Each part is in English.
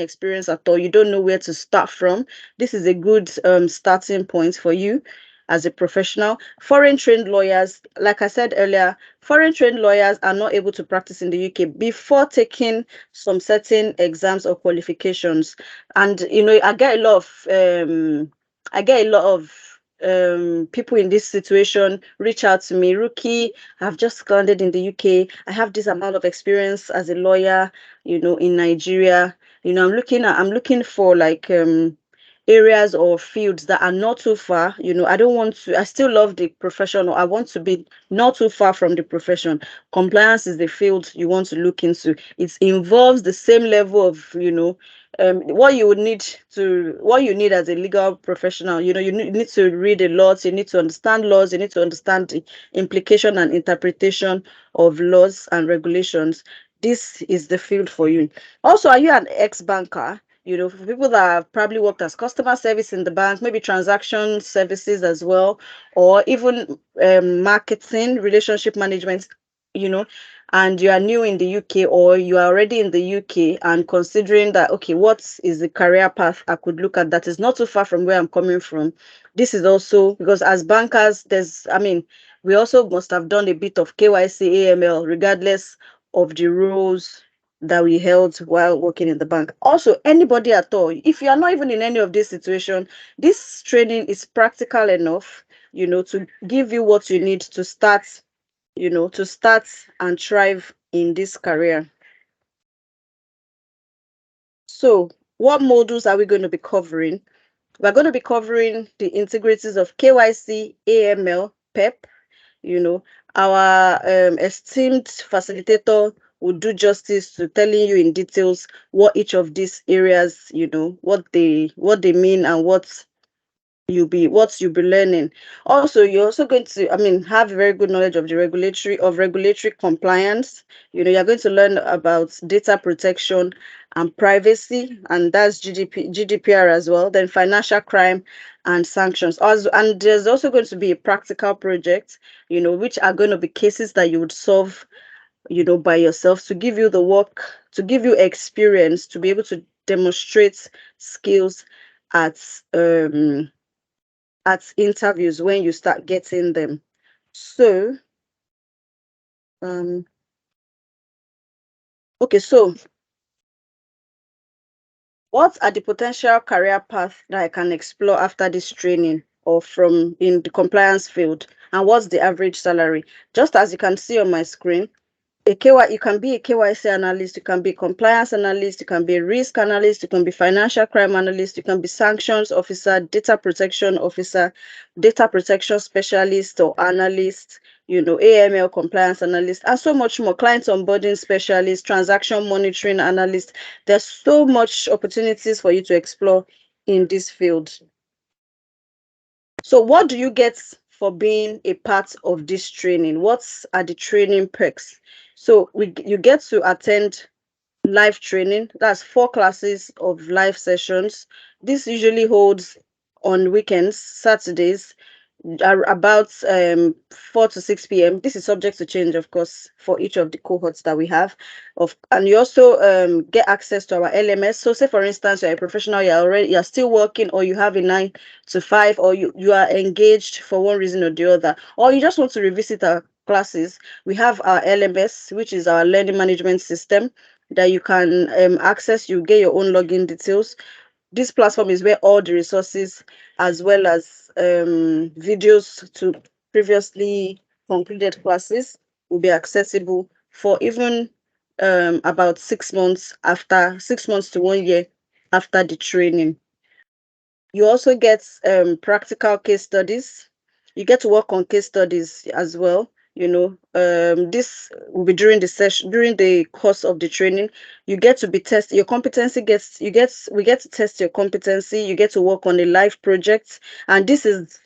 experience at all, you don't know where to start from, this is a good starting point for you as a professional. Foreign trained lawyers, like I said earlier, foreign trained lawyers are not able to practice in the UK before taking some certain exams or qualifications. And I get a lot of people in this situation reach out to me. Rookie, I've just landed in the UK. I have this amount of experience as a lawyer, in Nigeria. I'm looking for like areas or fields that are not too far. I still love the profession, or I want to be not too far from the profession. Compliance is the field you want to look into. It involves the same level of, what you need as a legal professional. You need to read a lot, you need to understand laws, you need to understand the implication and interpretation of laws and regulations. This is the field for you. Also, are you an ex-banker? For people that have probably worked as customer service in the bank, maybe transaction services as well, or even marketing, relationship management, and you are new in the UK, or you are already in the UK and considering that, okay, what is the career path I could look at that is not too far from where I'm coming from? This is also because as bankers, we also must have done a bit of KYC, AML, regardless of the roles that we held while working in the bank. Also, anybody at all, if you are not even in any of this situation, this training is practical enough, to give you what you need to start, and thrive in this career. So, what modules are we going to be covering? We're going to be covering the integrities of KYC, AML, PEP. Our esteemed facilitator will do justice to telling you in details what each of these areas, what they mean and what you'll be learning. Also, you're also going to have very good knowledge of the regulatory compliance. You're going to learn about data protection and privacy, and that's GDPR as well. Then financial crime and sanctions. Also, and there's also going to be a practical project, which are going to be cases that you would solve, by yourself, to give you the work, to give you experience, to be able to demonstrate skills at interviews when you start getting them. So, okay, so what are the potential career paths that I can explore after this training or from in the compliance field? And what's the average salary? Just as you can see on my screen, you can be a KYC analyst, you can be a compliance analyst, you can be a risk analyst, you can be financial crime analyst, you can be sanctions officer, data protection officer, data protection specialist or analyst, AML compliance analyst, and so much more. Client onboarding specialist, transaction monitoring analyst. There's so much opportunities for you to explore in this field. So what do you get for being a part of this training? What are the training perks? So you get to attend live training. That's 4 classes of live sessions. This usually holds on weekends, Saturdays, about 4 to 6 p.m. This is subject to change, of course, for each of the cohorts that we have. And you also get access to our LMS. So say, for instance, you're a professional, you're still working, or you have a 9 to 5, or you are engaged for one reason or the other, or you just want to revisit our classes. We have our LMS, which is our learning management system that you can access. You get your own login details. This platform is where all the resources, as well as videos to previously concluded classes, will be accessible for even about 6 months to 1 year after the training. You also get practical case studies. You get to work on case studies as well. This will be during the course of the training. You get to be tested. Your competency we get to test your competency. You get to work on a live project, and this is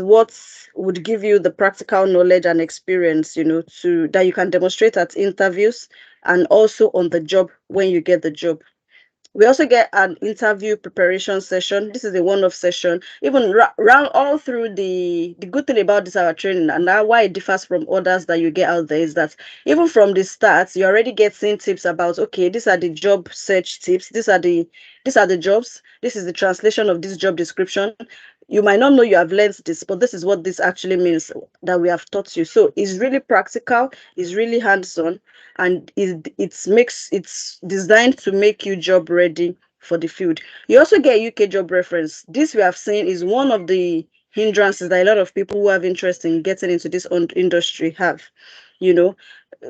what would give you the practical knowledge and experience, that you can demonstrate at interviews and also on the job when you get the job. We also get an interview preparation session. This is a one-off session. Even round all through the good thing about this our training and now why it differs from others that you get out there is that even from the start, you already getting tips about, okay, these are the job search tips. These are the jobs. This is the translation of this job description. You might not know you have learned this, but this is what this actually means that we have taught you. So it's really practical, it's really hands-on, and it's designed to make you job ready for the field. You also get UK job reference. This we have seen is one of the hindrances that a lot of people who have interest in getting into this industry have. You know,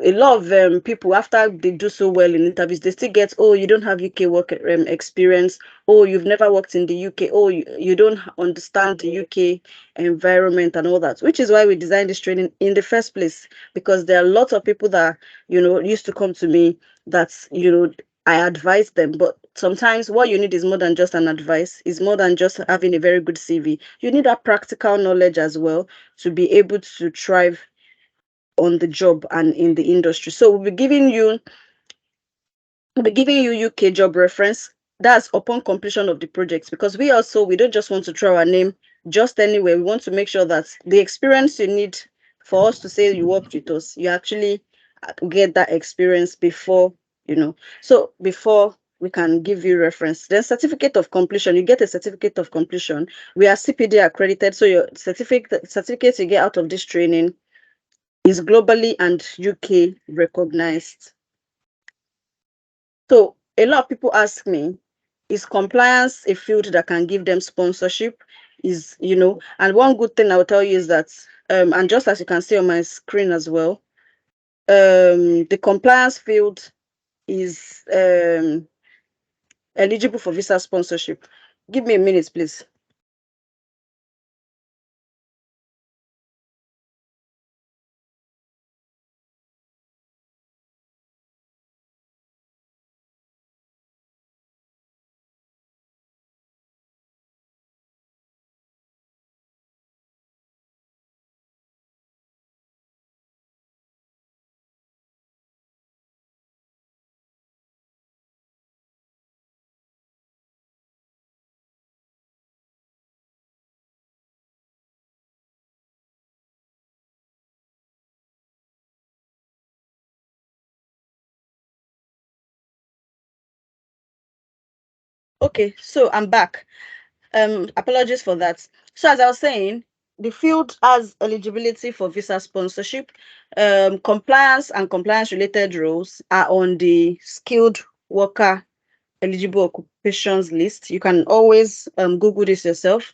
a lot of people after they do so well in interviews, they still get, oh, you don't have UK work experience, oh, you've never worked in the UK, oh, you don't understand the UK environment and all that, which is why we designed this training in the first place, because there are lots of people that used to come to me that I advise them, but sometimes what you need is more than just an advice, is more than just having a very good CV. You need that practical knowledge as well to be able to thrive on the job and in the industry. So we'll be giving you UK job reference. That's upon completion of the project, because we don't just want to throw our name just anywhere. We want to make sure that the experience you need for us to say you worked with us, you actually get that experience before, so before we can give you reference. Then certificate of completion, you get a certificate of completion. We are CPD accredited, so your certificate you get out of this training is globally and UK recognized. So a lot of people ask me, is compliance a field that can give them sponsorship? And one good thing I'll tell you is that, and just as you can see on my screen as well, the compliance field is eligible for visa sponsorship. Give me a minute, please. Okay, so I'm back. Apologies for that. So as I was saying, the field has eligibility for visa sponsorship. Compliance and compliance related roles are on the skilled worker eligible occupations list. You can always Google this yourself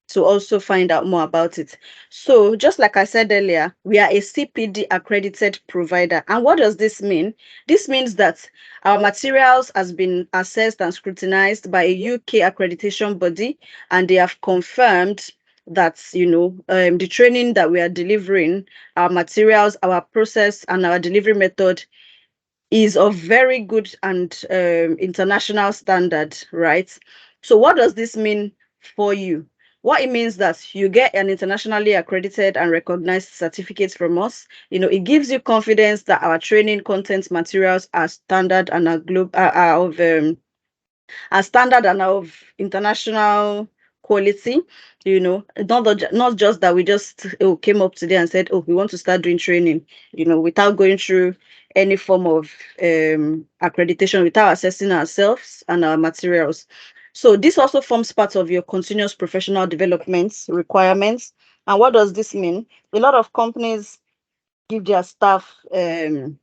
to also find out more about it. So just like I said earlier, we are a CPD accredited provider. And what does this mean? This means that our materials has been assessed and scrutinized by a UK accreditation body, and they have confirmed that the training that we are delivering, our materials, our process, and our delivery method is of very good and international standard, right? So what does this mean for you? What it means that you get an internationally accredited and recognized certificate from us. It gives you confidence that our training content materials are standard and are standard and of international quality. Not just that we just came up today and said, oh, we want to start doing training, without going through any form of accreditation, without assessing ourselves and our materials. So this also forms part of your continuous professional development requirements. And what does this mean? A lot of companies give their staff CPD.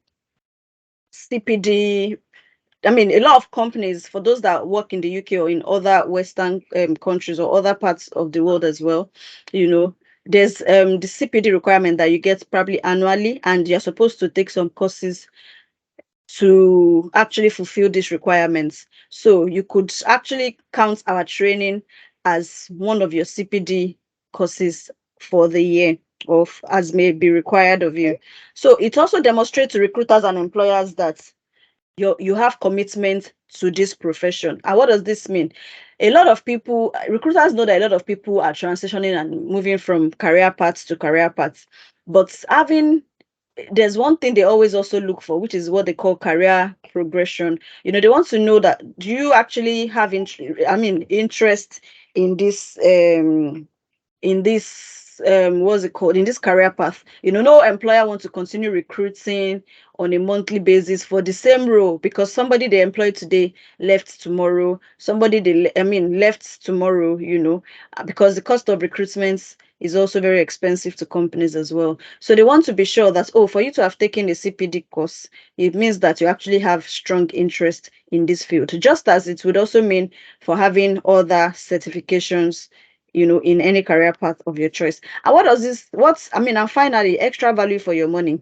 I mean, a lot of companies, for those that work in the UK or in other Western countries or other parts of the world as well, there's the CPD requirement that you get probably annually, and you're supposed to take some courses to actually fulfill these requirements. So you could actually count our training as one of your CPD courses for the year, of as may be required of you. So it also demonstrates to recruiters and employers that you have commitment to this profession. And what does this mean? A lot of people, recruiters know that a lot of people are transitioning and moving from career paths to career paths, but having there's one thing they always also look for, which is what they call career progression. They want to know that, do you actually have interest in this what's it called, in this career path. No employer wants to continue recruiting on a monthly basis for the same role, because somebody they employed today left tomorrow, somebody left tomorrow, because the cost of recruitment is also very expensive to companies as well. So they want to be sure that, oh, for you to have taken a CPD course, it means that you actually have strong interest in this field, just as it would also mean for having other certifications, in any career path of your choice. And and finally, extra value for your money,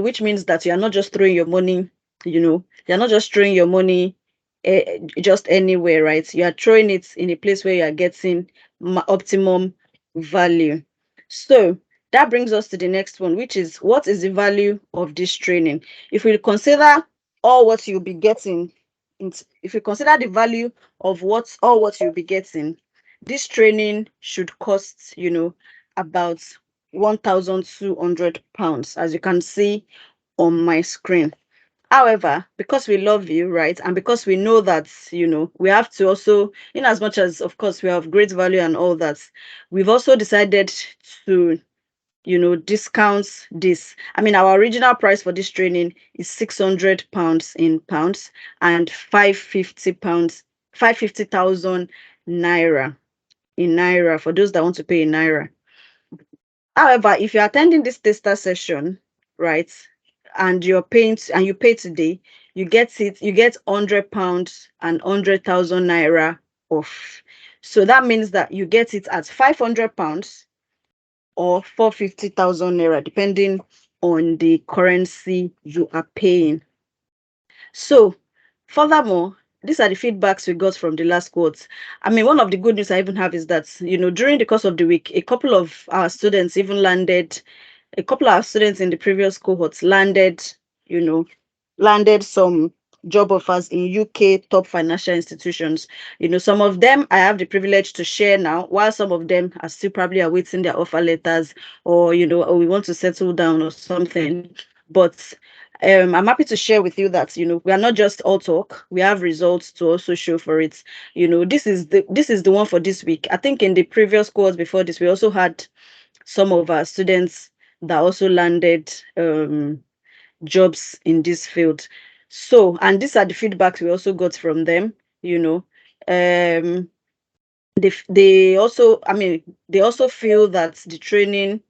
which means that you are not just throwing your money, you're not just throwing your money just anywhere, right? You are throwing it in a place where you are getting optimum value. So that brings us to the next one, which is, what is the value of this training? If we consider all what you'll be getting, if you consider the value of what you'll be getting, this training should cost, about £1,200, as you can see on my screen. However, because we love you, right, and because we know that, we have to also, in as much as, of course, we have great value and all that, we've also decided to, discount this. Our original price for this training is £600 in pounds, and £550, 550,000 naira in naira, for those that want to pay in naira. However, if you're attending this tester session, right, and you pay today, you get £100 and 100,000 naira off. So that means that you get it at £500 or 450,000 naira, depending on the currency you are paying. So, furthermore, these are the feedbacks we got from the last quotes. One of the good news I even have is that, during the course of the week, a couple of our students in the previous cohorts you know, landed some job offers in UK top financial institutions. Some of them I have the privilege to share now, while some of them are still probably awaiting their offer letters, or, or we want to settle down or something. But I'm happy to share with you that, we are not just all talk, we have results to also show for it. This is the one for this week. I think in the previous course before this, we also had some of our students that also landed jobs in this field. So, and these are the feedbacks we also got from them. Um, they also feel that the training,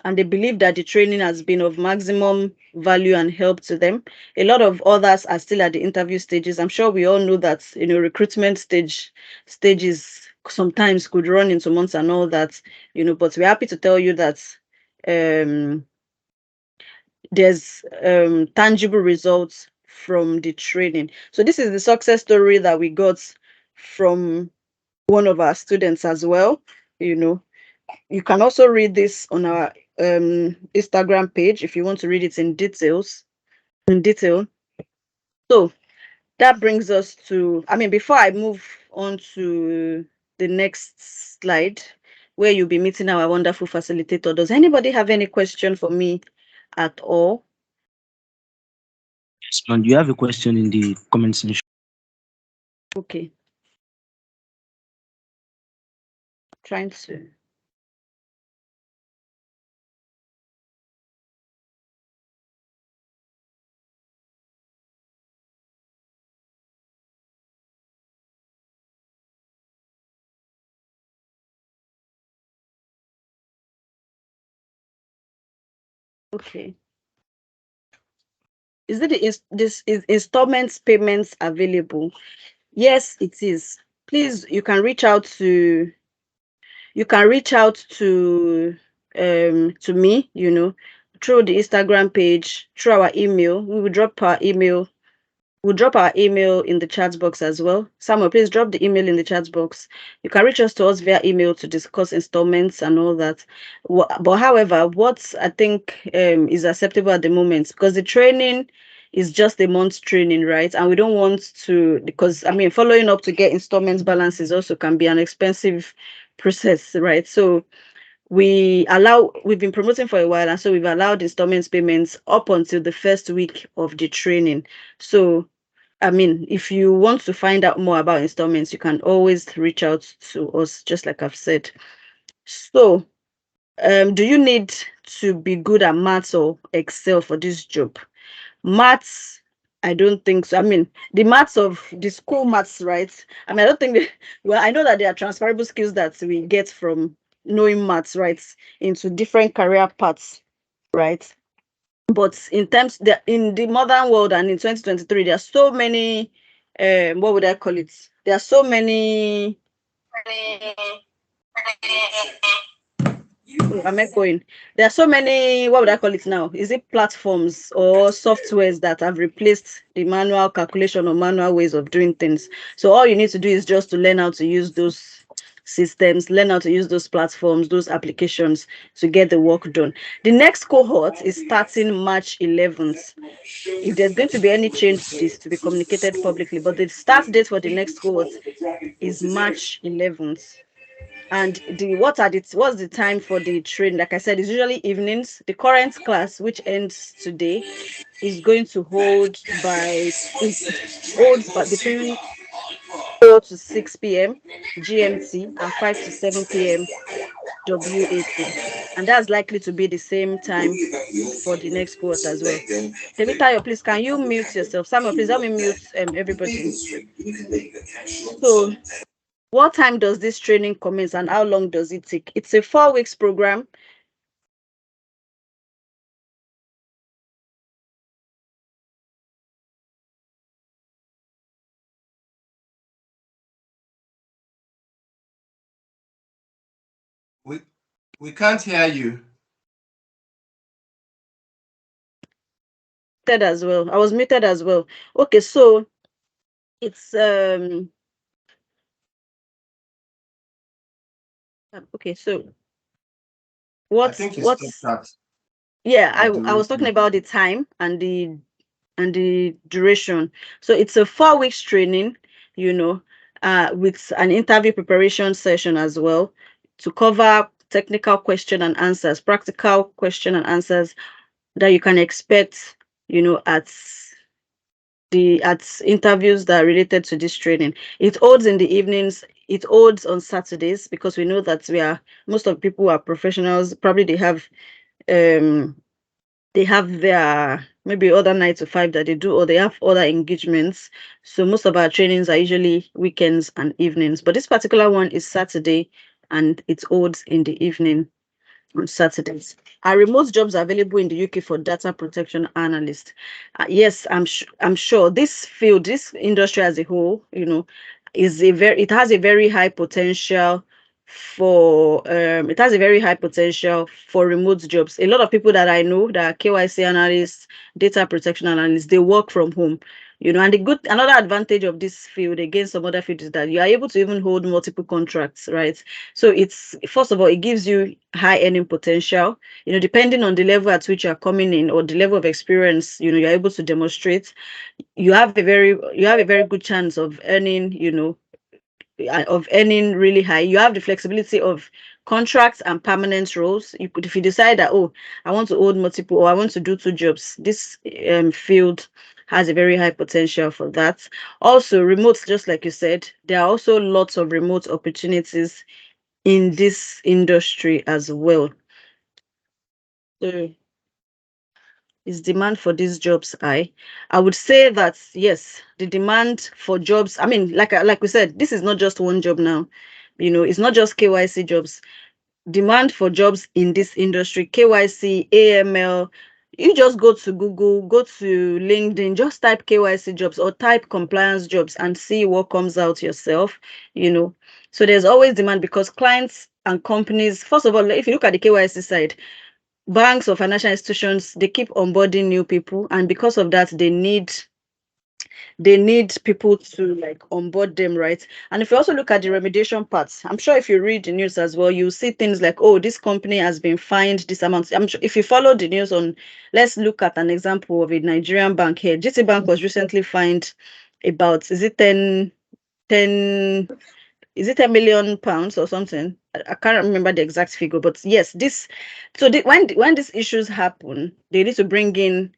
and they believe that the training has been of maximum value and help to them. A lot of others are still at the interview stages. I'm sure we all know that, recruitment stages sometimes could run into months and all that, but we're happy to tell you that um there's tangible results from the training. So this is the success story that we got from one of our students as well. You can also read this on our Instagram page if you want to read it in detail. So that brings us to, before I move on to the next slide, where you'll be meeting our wonderful facilitator, does anybody have any question for me at all? Yes, man. You have a question in the comment section. Okay, trying to. Okay. Is it this is installments payments available? Yes, it is. Please, you can reach out to me, through the Instagram page, through our email. We'll drop our email in the chat box as well. Samuel, please drop the email in the chat box. You can reach us to us via email to discuss installments and all that. But however, what I think is acceptable at the moment, because the training is just a month's training, right? And we don't want to, because following up to get installments balances also can be an expensive process, right? So we've been promoting for a while, and so we've allowed installments payments up until the first week of the training. So I mean, if you want to find out more about installments, you can always reach out to us, just like I've said. So, do you need to be good at maths or Excel for this job? Maths, I don't think so. I mean, the maths of the school maths, right? I mean, I don't think well, I know that there are transferable skills that we get from knowing maths, right, into different career paths, right? But in the modern world and in 2023, there are so many, what would I call it? There are so many. Am I going? There are so many, what would I call it now? Is it platforms or softwares that have replaced the manual calculation or manual ways of doing things? So all you need to do is just to learn how to use those systems, learn how to use those platforms, those applications to get the work done. The next cohort is starting March 11th. If there's going to be any change to this, to be communicated publicly, but the start date for the next cohort is March 11th. And what's the time for the training? Like I said, it's usually evenings. The current class, which ends today, is going to holds by between 4 to 6 p.m. GMT and 5 to 7 p.m. WAT. And that's likely to be the same time for the next cohort as well. Temitayo, please, can you mute yourself? Samuel, please help me mute everybody. So, what time does this training commence and how long does it take? It's a 4 weeks program. We can't hear you. As well. I was muted as well. Okay, so it's okay, so what's yeah, I was talking about the time and the duration. So it's a 4 weeks training, you know, with an interview preparation session as well to cover technical question and answers, practical question and answers that you can expect, at interviews that are related to this training. It holds in the evenings. It holds on Saturdays because we know that most of the people who are professionals. Probably they have their maybe other 9 to 5 that they do, or they have other engagements. So most of our trainings are usually weekends and evenings. But this particular one is Saturday, and it holds in the evening on Saturdays. Are remote jobs available in the UK for data protection analyst? Yes, I'm sure this field, this industry as a whole, it has a very high potential for remote jobs. A lot of people that I know that are KYC analysts, data protection analysts, they work from home. And another advantage of this field against some other fields is that you are able to even hold multiple contracts, right? So first of all, it gives you high earning potential. Depending on the level at which you're coming in or the level of experience, you're able to demonstrate. You have a very good chance of earning, really high. You have the flexibility of contracts and permanent roles. If you decide that, oh, I want to hold multiple, or I want to do 2 jobs, this field has a very high potential for that. Also, remote, just like you said, there are also lots of remote opportunities in this industry as well. So, is demand for these jobs high? I would say that yes, the demand for jobs. I mean, like we said, this is not just one job now. It's not just KYC jobs. Demand for jobs in this industry, KYC, AML. You just go to Google, go to LinkedIn, just type KYC jobs or type compliance jobs and see what comes out yourself. So there's always demand because clients and companies. First of all, if you look at the KYC side, banks or financial institutions, they keep onboarding new people, and because of that, they need people to like onboard them, right? And if you also look at the remediation parts, I'm sure if you read the news as well, you see things like, oh, this company has been fined this amount. I'm sure if you follow the news let's look at an example of a Nigerian bank here. GT Bank was recently fined about, is it 10 is it £1 million or something? I can't remember the exact figure, but yes, when these issues happen, they need to bring in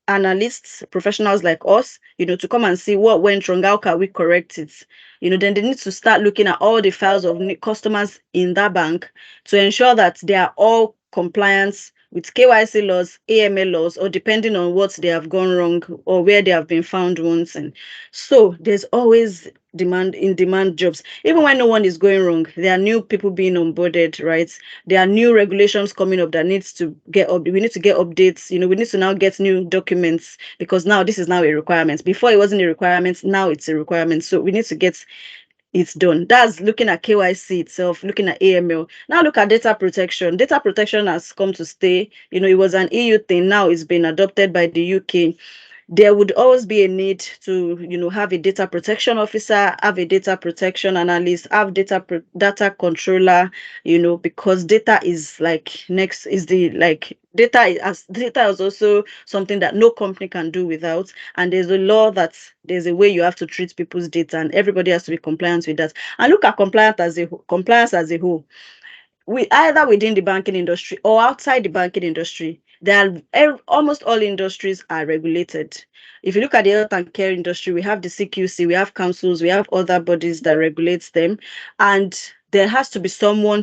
analysts, professionals like us, to come and see what went wrong, how can we correct it. Then they need to start looking at all the files of customers in that bank to ensure that they are all compliant with KYC laws, AML laws, or depending on what they have gone wrong or where they have been found once. And so there's always demand jobs. Even when no one is going wrong, there are new people being onboarded, right? There are new regulations coming up that needs to get up. We need to get updates. We need to now get new documents because now this is now a requirement. Before it wasn't a requirement, now it's a requirement. So we need to get it's done. That's looking at KYC itself, looking at AML. Now look at data protection. Data protection has come to stay. It was an EU thing. Now it's been adopted by the UK. There would always be a need to, have a data protection officer, have a data protection analyst, have data controller, because data is data is also something that no company can do without. And there's a law that there's a way you have to treat people's data, and everybody has to be compliant with that. And look at compliance as a whole. Either within the banking industry or outside the banking industry, almost all industries are regulated. If you look at the health and care industry, we have the CQC, we have councils, we have other bodies that regulates them, and there has to be someone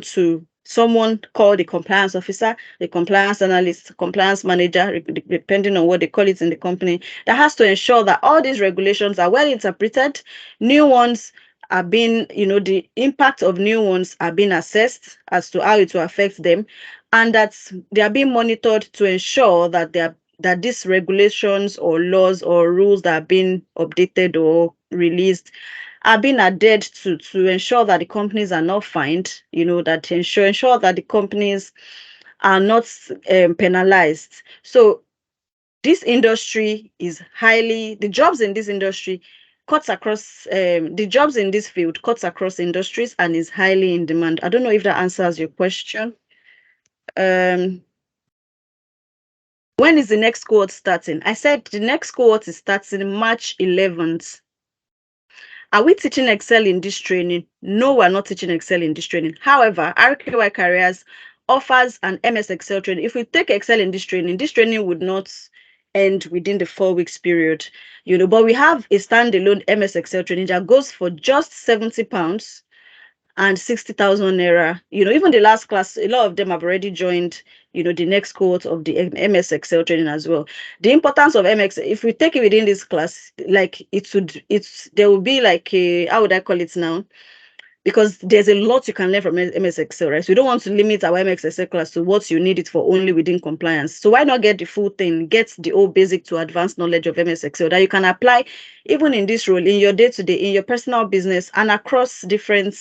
called the compliance officer, the compliance analyst, compliance manager, depending on what they call it in the company, that has to ensure that all these regulations are well interpreted, new ones are being, the impact of new ones are being assessed as to how it will affect them, and that they are being monitored to ensure that these regulations or laws or rules that are being updated or released are being adhered to ensure that the companies are not fined, that to ensure that the companies are not penalized. So this industry is the jobs in this industry cuts across the jobs in this field cuts across industries and is highly in demand. I don't know if that answers your question. When is the next cohort starting? I said the next cohort is starting March 11th. Are we teaching Excel in this training? No, we're not teaching Excel in this training. However, RQY Careers offers an MS Excel training. If we take Excel in this training would not end within the 4 weeks period, but we have a standalone MS Excel training that goes for just £70 and 60,000 naira. Even the last class, a lot of them have already joined, the next cohort of the MS Excel training as well. The importance of MX, if we take it within this class, like there will be like how would I call it now? Because there's a lot you can learn from MS Excel, right? So we don't want to limit our MS Excel class to what you need it for only within compliance. So why not get the full thing, get the old basic to advanced knowledge of MS Excel that you can apply even in this role, in your day-to-day, in your personal business, and across different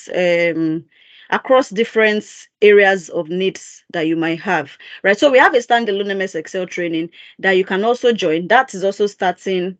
areas of needs that you might have, right? So we have a standalone MS Excel training that you can also join. That is also starting.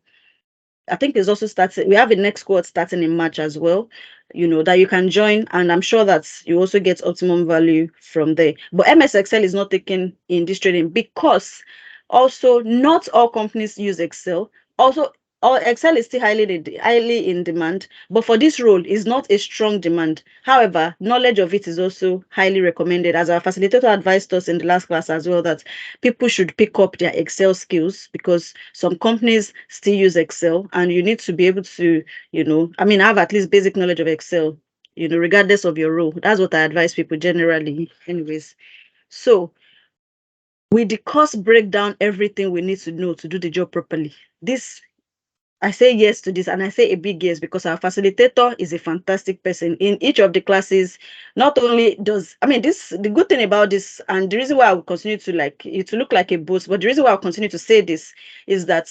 I think it's also starting. We have a next cohort starting in March as well, that you can join, and I'm sure that you also get optimum value from there. But MS Excel is not taken in this training because also not all companies use Excel. Also, Excel is still highly in demand, but for this role is not a strong demand. However, knowledge of it is also highly recommended, as our facilitator advised us in the last class as well, that people should pick up their Excel skills because some companies still use Excel, and you need to be able to, have at least basic knowledge of Excel, regardless of your role. That's what I advise people generally, anyways. So with the course breakdown, everything we need to know to do the job properly. I say yes to this, and I say a big yes because our facilitator is a fantastic person. In each of the classes, not only the good thing about this, and the reason why I will continue to like it to look like a boost, but the reason why I'll continue to say this is that,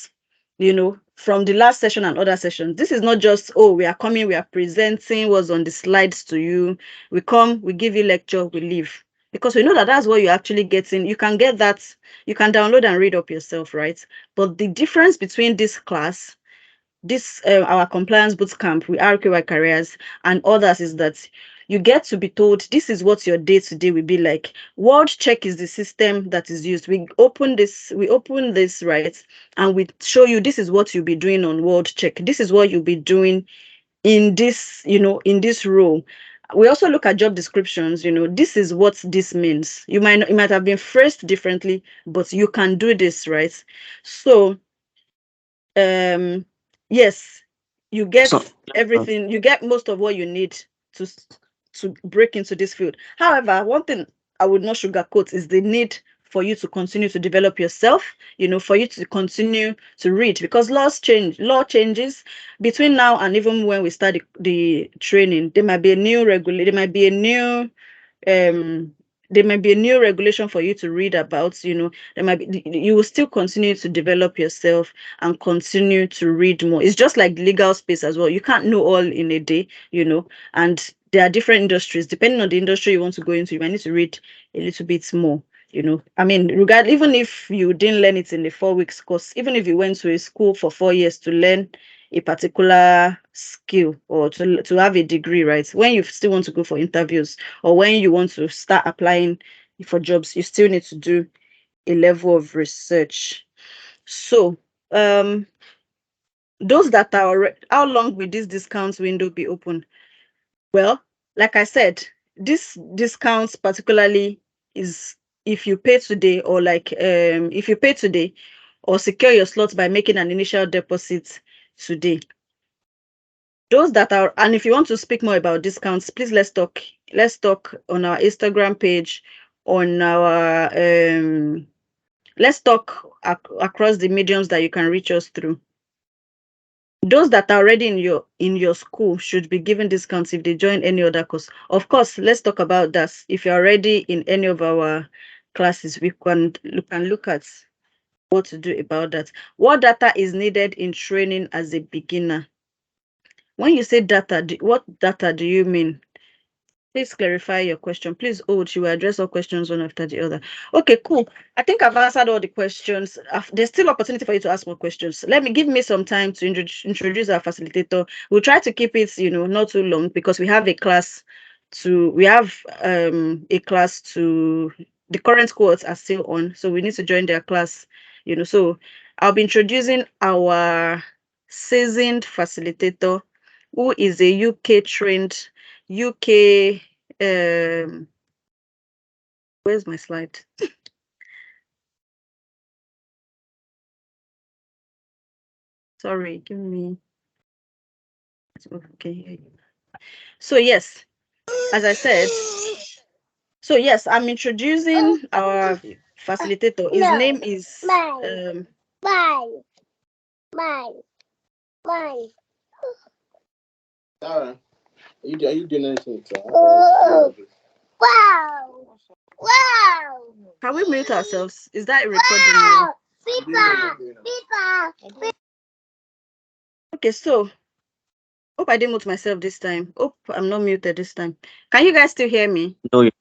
from the last session and other sessions, this is not just, we are coming, we are presenting what's on the slides to you. We come, we give you lecture, we leave. Because we know that that's what you're actually getting. You can get that, you can download and read up yourself, right? But the difference between this class, our compliance bootcamp with RQY Careers and others is that you get to be told this is what your day-to-day will be like. World Check is the system that is used. We open this, right, and we show you this is what you'll be doing on World Check. This is what you'll be doing in this, in this role. We also look at job descriptions. This is what this means. It might have been phrased differently, but you can do this, right? So yes, you get So, everything. You get most of what you need to break into this field. However, one thing I would not sugarcoat is the need for you to continue to develop yourself, for you to continue to read, because law changes between now and even when we start the training. There might be a new um there might be a new regulation for you to read about. You will still continue to develop yourself and continue to read more. It's just like the legal space as well. You can't know all in a day, and there are different industries. Depending on the industry you want to go into, you might need to read a little bit more. I mean, even if you didn't learn it in the 4 weeks course, even if you went to a school for 4 years to learn a particular skill or to have a degree, right? When you still want to go for interviews or when you want to start applying for jobs, you still need to do a level of research. So, those that are how long will this discount window be open? Well, like I said, this discounts particularly is if you pay today, or if you pay today or secure your slots by making an initial deposit today. Those that are, and if you want to speak more about discounts, please let's talk on our Instagram page, on our let's talk across the mediums that you can reach us through. Those that are already in your school should be given discounts if they join any other course. Of course, let's talk about that. If you're already in any of our classes, we can look at what to do about that. What data is needed in training as a beginner? When you say data, what data do you mean? Please clarify your question. Please hold. She will address all questions one after the other. Okay, cool. I think I've answered all the questions. There's still opportunity for you to ask more questions. Give me some time to introduce our facilitator. We'll try to keep it, not too long, because we have a class to the current cohorts are still on, so we need to join their class. So I'll be introducing our seasoned facilitator, who is a UK trained UK where's my slide? Sorry, give me. Okay. So yes, as I said, I'm introducing our facilitator. His name is Sarah, are you doing anything? Can we mute ourselves? Is that a recording? Okay, so hope I didn't mute myself this time. Hope I'm not muted this time. Can you guys still hear me? no, you're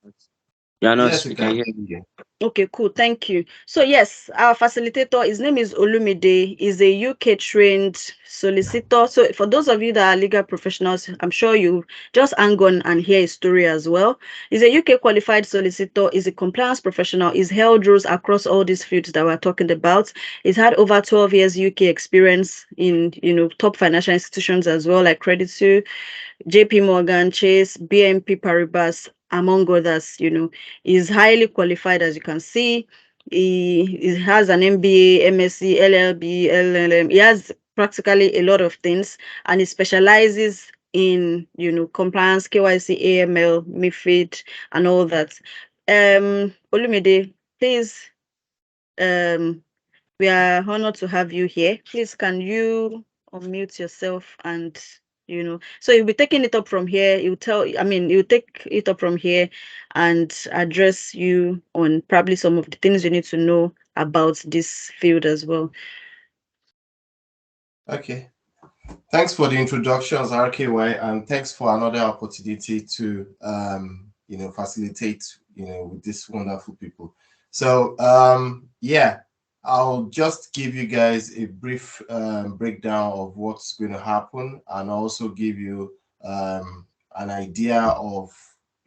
not. Yes, we We can can. hear you. Okay, cool. Thank you. So yes, our facilitator, his name is Olumide. He's a UK trained solicitor. So for those of you that are legal professionals, I'm sure you just hang on and hear his story as well. He's a UK qualified solicitor. He's a compliance professional. He's held roles across all these fields that we're talking about. He's had over 12 years UK experience in, top financial institutions as well, like Credit Suisse, JP Morgan, Chase, BNP Paribas, among others. Is highly qualified, as you can see. He has an MBA, MSc, LLB, LLM. He has practically a lot of things, and he specializes in, compliance, KYC, AML, MiFID, and all that. Olumide, please, we are honored to have you here. Please, can you unmute yourself and so you'll be taking it up from here. You'll take it up from here and address you on probably some of the things you need to know about this field as well. Okay. Thanks for the introductions, RKY, and thanks for another opportunity to facilitate with these wonderful people. So yeah, I'll just give you guys a brief breakdown of what's going to happen, and also give you an idea of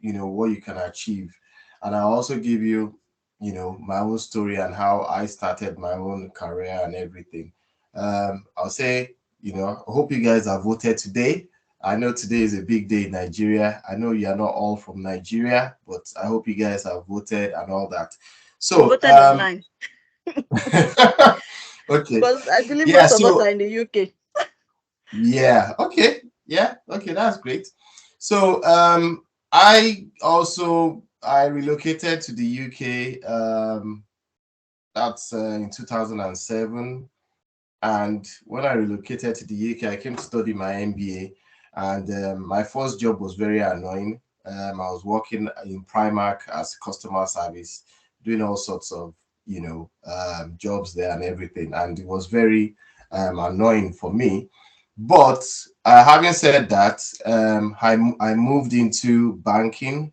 what you can achieve, and I'll also give you my own story and how I started my own career and everything. I'll say, I hope you guys have voted today, I know today is a big day in Nigeria. I know you are not all from Nigeria, but I hope you guys have voted and all that. We So, voted online okay. because I believe Yeah, most of us so are in the UK. yeah, okay. Yeah, okay, that's great. So, I relocated to the UK. That's in 2007. And when I relocated to the UK, I came to study my MBA. And my first job was very annoying. I was working in Primark as customer service, doing all sorts of, jobs there and everything. And it was very annoying for me. But having said that, I moved into banking.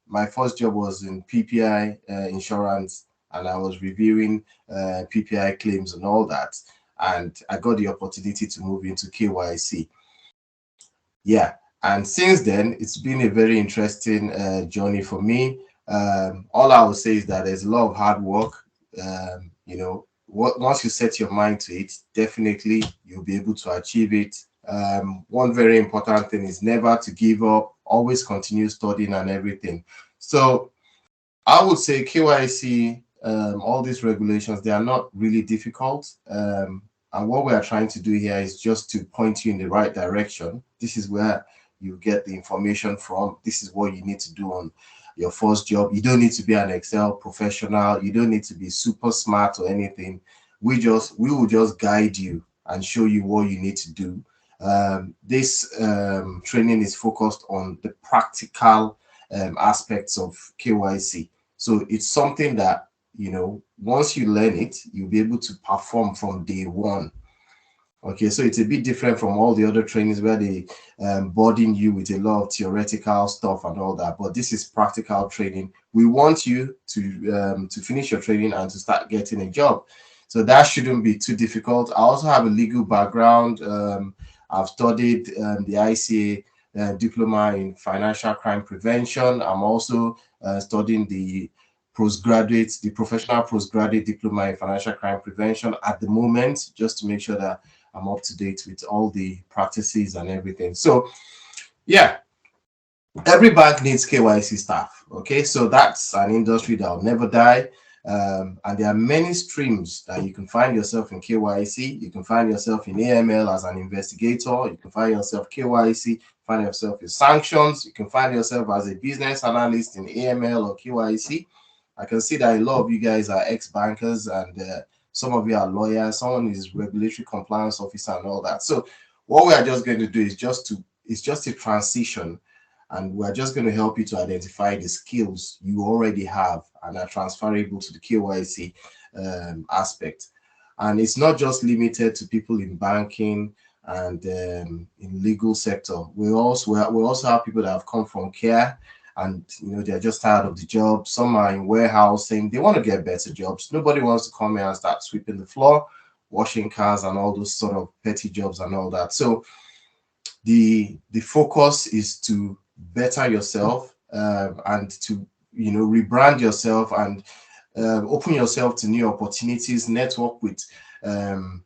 My first job was in PPI insurance, and I was reviewing PPI claims and all that. And I got the opportunity to move into KYC. Yeah, and since then, it's been a very interesting journey for me. All I would say is that there's a lot of hard work. Once you set your mind to it, definitely you'll be able to achieve it. One very important thing is never to give up, always continue studying and everything. So I would say KYC, all these regulations, they are not really difficult. And what we are trying to do here is just to point you in the right direction. This is where you get the information from. This is what you need to do on your first job. You don't need to be an Excel professional. You don't need to be super smart or anything. We will just guide you and show you what you need to do. This training is focused on the practical aspects of KYC. So it's something that, once you learn it, you'll be able to perform from day one. Okay, so it's a bit different from all the other trainings where they burden you with a lot of theoretical stuff and all that. But this is practical training. We want you to finish your training and to start getting a job. So that shouldn't be too difficult. I also have a legal background. I've studied the ICA diploma in financial crime prevention. I'm also studying the professional postgraduate diploma in financial crime prevention at the moment, just to make sure that I'm up to date with all the practices and everything. So, yeah, every bank needs KYC staff. Okay, so that's an industry that will never die. And there are many streams that you can find yourself in KYC. You can find yourself in AML as an investigator. You can find yourself KYC, find yourself in sanctions. You can find yourself as a business analyst in AML or KYC. I can see that a lot of you guys are ex-bankers and some of you are lawyers. Someone is regulatory compliance officer and all that. So what we are just going to do is just a transition, and we're just going to help you to identify the skills you already have and are transferable to the KYC aspect. And it's not just limited to people in banking and in legal sector. We also have people that have come from care, and they're just tired of the job. Some are in warehousing. They want to get better jobs. Nobody wants to come here and start sweeping the floor, washing cars, and all those sort of petty jobs and all that. So the focus is to better yourself and to rebrand yourself and open yourself to new opportunities, network with AML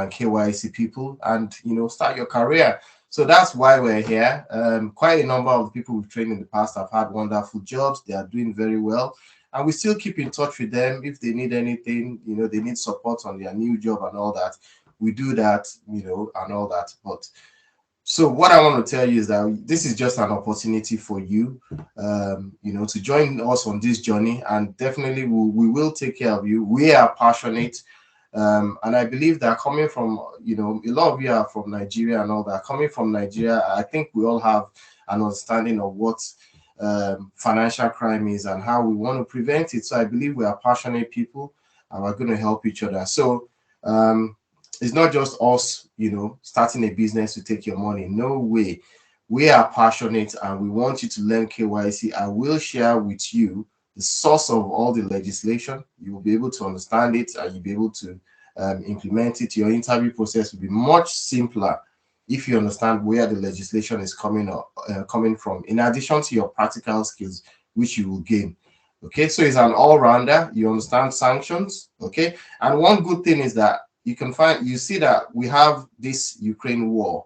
and KYC people, and start your career. So that's why we're here. Quite a number of the people we've trained in the past have had wonderful jobs. They are doing very well, and we still keep in touch with them if they need anything. They need support on their new job and all that. We do that, and all that. But so what I want to tell you is that this is just an opportunity for you, to join us on this journey, and definitely we will take care of you. We are passionate. And I believe that coming from, a lot of you are from Nigeria and all that. Coming from Nigeria, I think we all have an understanding of what financial crime is and how we want to prevent it. So I believe we are passionate people and we're going to help each other. So it's not just us, starting a business to take your money. No way. We are passionate and we want you to learn KYC. I will share with you the source of all the legislation. You will be able to understand it and you'll be able to implement it. Your interview process will be much simpler if you understand where the legislation is coming from, in addition to your practical skills, which you will gain. Okay, so it's an all-rounder. You understand sanctions. Okay, and one good thing is that you see that we have this Ukraine war.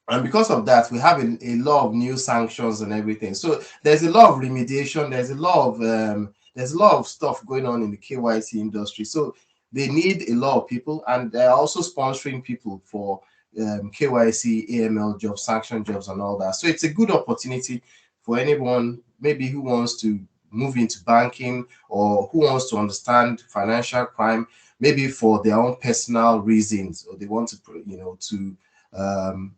And because of that, we have a lot of new sanctions and everything. So there's a lot of remediation. There's a lot of stuff going on in the KYC industry. So they need a lot of people, and they're also sponsoring people for KYC, AML jobs, sanction jobs, and all that. So it's a good opportunity for anyone maybe who wants to move into banking or who wants to understand financial crime, maybe for their own personal reasons, or they want to, to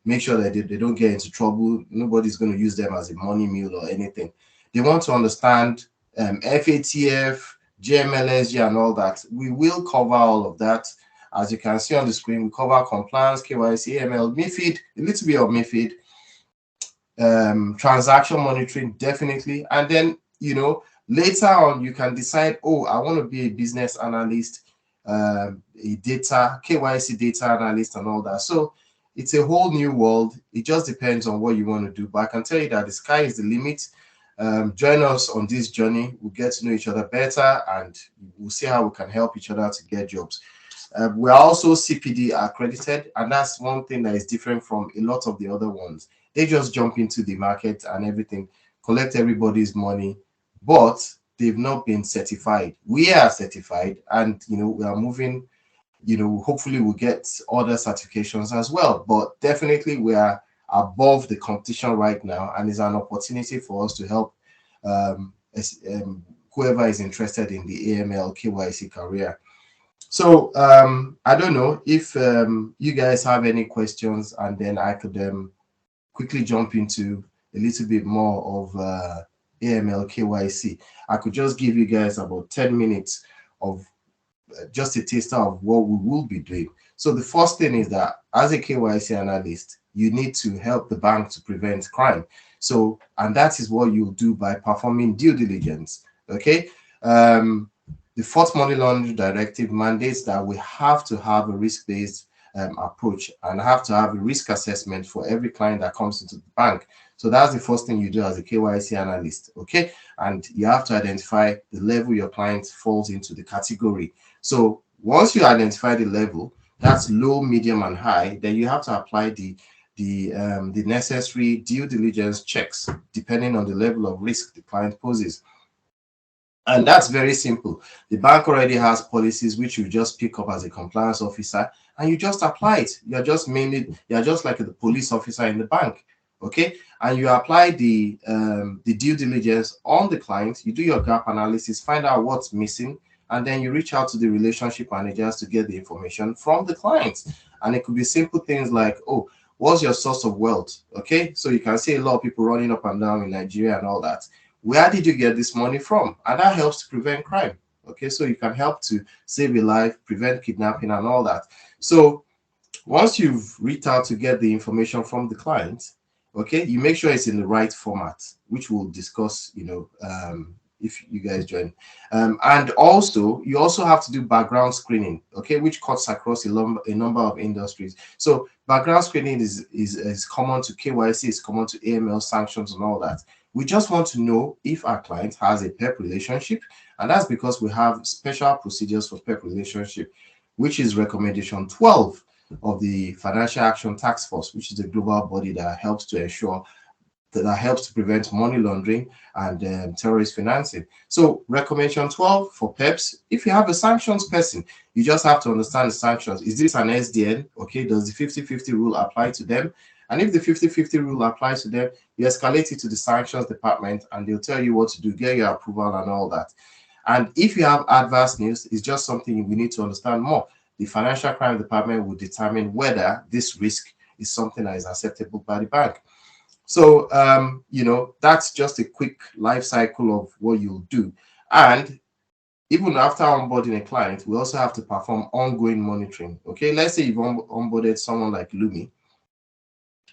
make sure that they don't get into trouble. Nobody's going to use them as a money mule or anything. They want to understand FATF, GMLSG, and all that. We will cover all of that. As you can see on the screen, we cover compliance, KYC, AML, MiFID, a little bit of MiFID, transaction monitoring, definitely. And then, later on, you can decide, oh, I want to be a business analyst, a KYC data analyst, and all that. So it's a whole new world. It just depends on what you want to do. But I can tell you that the sky is the limit. Join us on this journey. We'll get to know each other better, and we'll see how we can help each other to get jobs. We're also CPD accredited, and that's one thing that is different from a lot of the other ones. They just jump into the market and everything, collect everybody's money, but they've not been certified. We are certified, and we are moving. Hopefully we'll get other certifications as well. But definitely we are above the competition right now, and it's an opportunity for us to help whoever is interested in the AML KYC career. So I don't know if you guys have any questions, and then I could quickly jump into a little bit more of AML KYC. I could just give you guys about 10 minutes of just a taster of what we will be doing. So the first thing is that as a KYC analyst, you need to help the bank to prevent crime. So, and that is what you do by performing due diligence. Okay. The fourth money laundering directive mandates that we have to have a risk-based approach and have to have a risk assessment for every client that comes into the bank. So that's the first thing you do as a KYC analyst, okay? And you have to identify the level your client falls into the category. So once you identify the level, that's low, medium, and high, then you have to apply the necessary due diligence checks depending on the level of risk the client poses. And that's very simple. The bank already has policies which you just pick up as a compliance officer and you just apply it. You're just like the police officer in the bank, okay? And you apply the due diligence on the client. You do your gap analysis, find out what's missing, and then you reach out to the relationship managers to get the information from the clients. And it could be simple things like, oh, what's your source of wealth? Okay, so you can see a lot of people running up and down in Nigeria and all that. Where did you get this money from? And that helps to prevent crime. Okay, so you can help to save a life, prevent kidnapping and all that. So once you've reached out to get the information from the client, okay, you make sure it's in the right format, which we'll discuss, if you guys join. And also, you also have to do background screening, okay, which cuts across a number of industries. So background screening is common to KYC, is common to AML, sanctions, and all that. We just want to know if our client has a PEP relationship, and that's because we have special procedures for PEP relationship, which is recommendation 12 of the Financial Action Task Force, which is a global body that helps to ensure that helps to prevent money laundering and terrorist financing. So recommendation 12 for PEPs. If you have a sanctions person, you just have to understand the sanctions. Is this an SDN? Okay, does the 50-50 rule apply to them? And if the 50-50 rule applies to them, you escalate it to the sanctions department and they'll tell you what to do, get your approval and all that. And if you have adverse news, it's just something we need to understand more. The financial crime department will determine whether this risk is something that is acceptable by the bank. So, that's just a quick life cycle of what you'll do. And even after onboarding a client, we also have to perform ongoing monitoring. Okay, let's say you've onboarded someone like Lumi.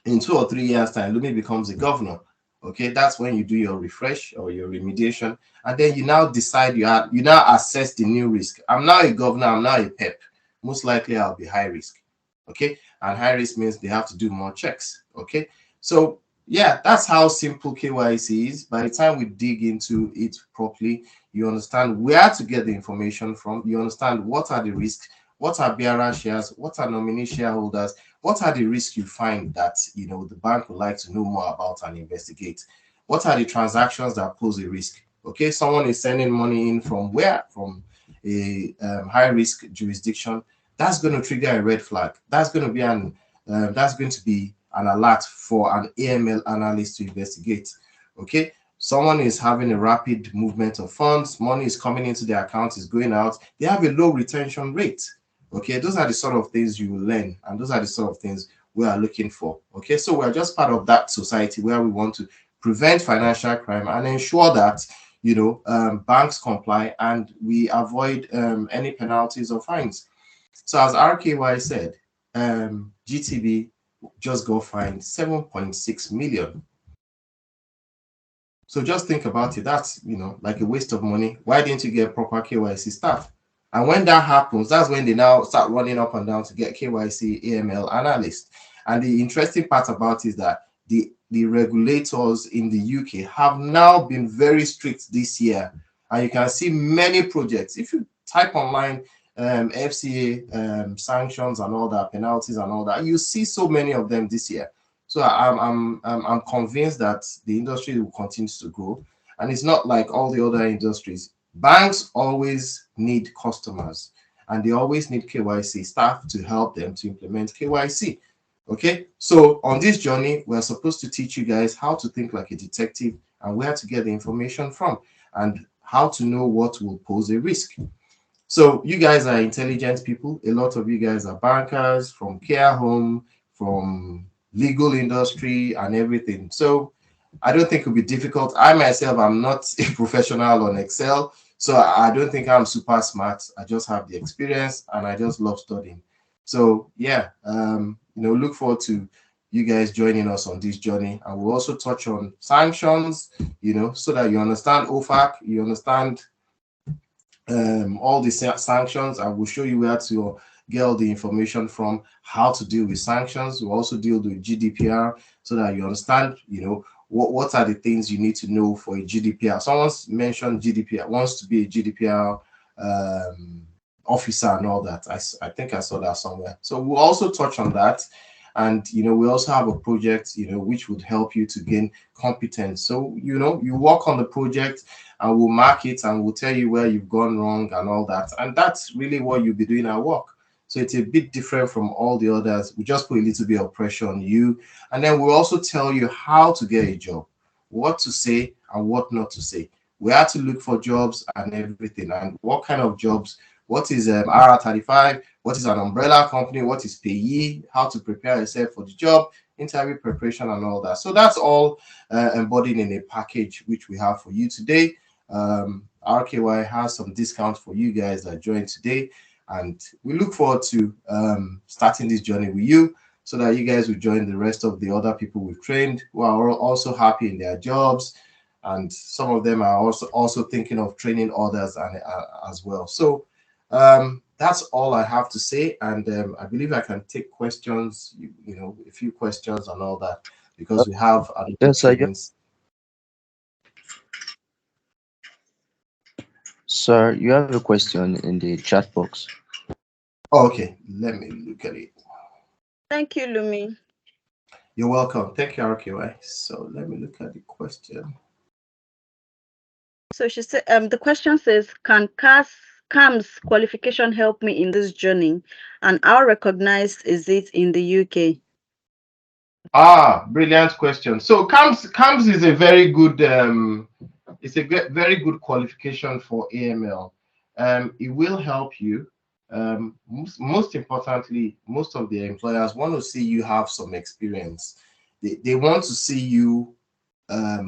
In 2 or 3 years' time, Lumi becomes a governor. Okay, that's when you do your refresh or your remediation. And then you now decide you now assess the new risk. I'm now a governor, I'm now a PEP. Most likely I'll be high risk. Okay, and high risk means they have to do more checks. Okay, so yeah, that's how simple KYC is. By the time we dig into it properly, you understand where to get the information from. You understand what are the risks, What are bearer shares? What are nominee shareholders? What are the risks you find that the bank would like to know more about and investigate? What are the transactions that pose a risk? Okay, someone is sending money in from where? From a high risk jurisdiction. That's going to trigger a red flag. That's going to be an alert for an AML analyst to investigate. Okay, someone is having a rapid movement of funds, money is coming into their account, is going out, they have a low retention rate. Okay, those are the sort of things you will learn, and those are the sort of things we are looking for. Okay, so we're just part of that society where we want to prevent financial crime and ensure that banks comply and we avoid any penalties or fines. So as RKY said, GTB just got fined 7.6 million. So just think about it. That's like a waste of money. Why didn't you get proper KYC staff? And when that happens, that's when they now start running up and down to get KYC AML analyst. And the interesting part about it is that the regulators in the UK have now been very strict this year. And you can see many projects. If you type online FCA sanctions and all that, penalties and all that, you see so many of them this year. So I'm convinced that the industry will continue to grow. And it's not like all the other industries. Banks always need customers and they always need KYC staff to help them to implement KYC. Okay, so on this journey, we're supposed to teach you guys how to think like a detective and where to get the information from and how to know what will pose a risk. So you guys are intelligent people. A lot of you guys are bankers from care home, from legal industry and everything. So I don't think it'll be difficult. I myself, I'm not a professional on Excel, so I don't think I'm super smart. I just have the experience and I just love studying. So yeah, look forward to you guys joining us on this journey. And we'll also touch on sanctions, so that you understand OFAC, you understand all the sanctions, and we'll show you where to get all the information from, how to deal with sanctions. We'll also deal with GDPR so that you understand, what are the things you need to know for a GDPR. Someone's mentioned GDPR, wants to be a GDPR officer and all that. I think I saw that somewhere. So we'll also touch on that. And, we also have a project, which would help you to gain competence. So, you work on the project and we'll mark it and we'll tell you where you've gone wrong and all that. And that's really what you'll be doing at work. So it's a bit different from all the others. We just put a little bit of pressure on you. And then we'll also tell you how to get a job, what to say and what not to say, where to look for jobs and everything, and what kind of jobs, what is RR35, what is an umbrella company, what is payee, how to prepare yourself for the job, interview preparation and all that. So that's all embodied in a package which we have for you today. RKY has some discounts for you guys that joined today, and we look forward to starting this journey with you so that you guys will join the rest of the other people we've trained who are also happy in their jobs, and some of them are also thinking of training others and as well. So that's all I have to say, and I believe I can take questions, a few questions and all that, because we have Yes, sir, you have a question in the chat box. Oh, okay, let me look at it. Thank you, Lumi. You're welcome. Thank you, RKY. So let me look at the question. So she said, the question says, can CAM's qualification help me in this journey, and how recognized is it in the UK? Brilliant question. So CAMS is a very good very good qualification for AML. It will help you. Most importantly, most of the employers want to see you have some experience. They want to see you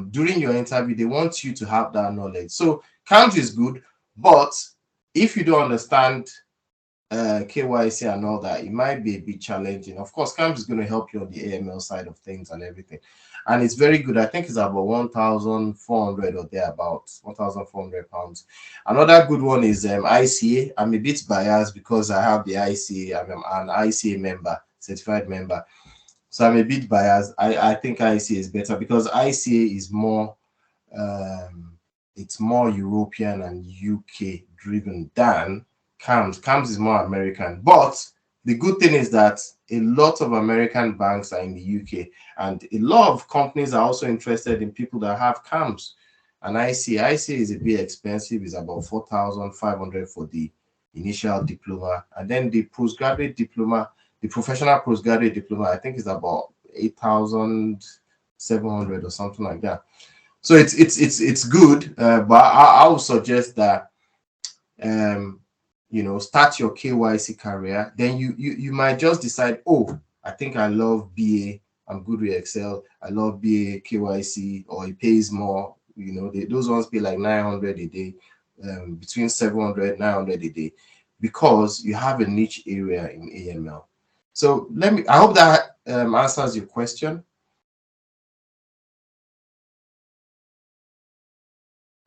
during your interview. They want you to have that knowledge. So CAMS is good, but if you don't understand KYC and all that, it might be a bit challenging. Of course, CAMS is going to help you on the AML side of things and everything. And it's very good. I think it's about 1,400 or thereabouts, 1,400 pounds. Another good one is ICA. I'm a bit biased because I have the ICA. I'm an ICA member, certified member. So I'm a bit biased. I think ICA is better because ICA is more, it's more European and UK driven than CAMS. CAMS is more American. But the good thing is that a lot of American banks are in the UK, and a lot of companies are also interested in people that have CAMS. And IC is a bit expensive. It's about 4,500 for the initial diploma. And then the postgraduate diploma, the professional postgraduate diploma, I think is about 8,700 or something like that. So it's good, but I would suggest that start your KYC career. Then you might just decide, oh, I think I love BA. I'm good with Excel. I love BA KYC, or it pays more. Those ones pay like 900 a day, between 700 900 a day, because you have a niche area in AML. So I hope that answers your question.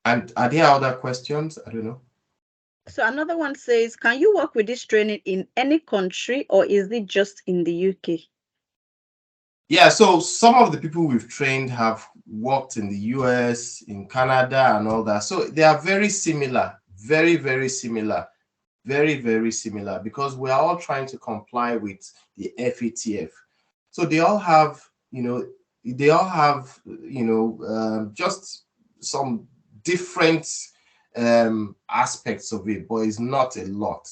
And are there other questions? I don't know. So another one says, can you work with this training in any country, or is it just in the UK? Yeah, so some of the people we've trained have worked in the US, in Canada, and all that. So they are very similar, very, very similar, very, very similar, because we are all trying to comply with the FATF. So they all have, just some different aspects of it, but it's not a lot,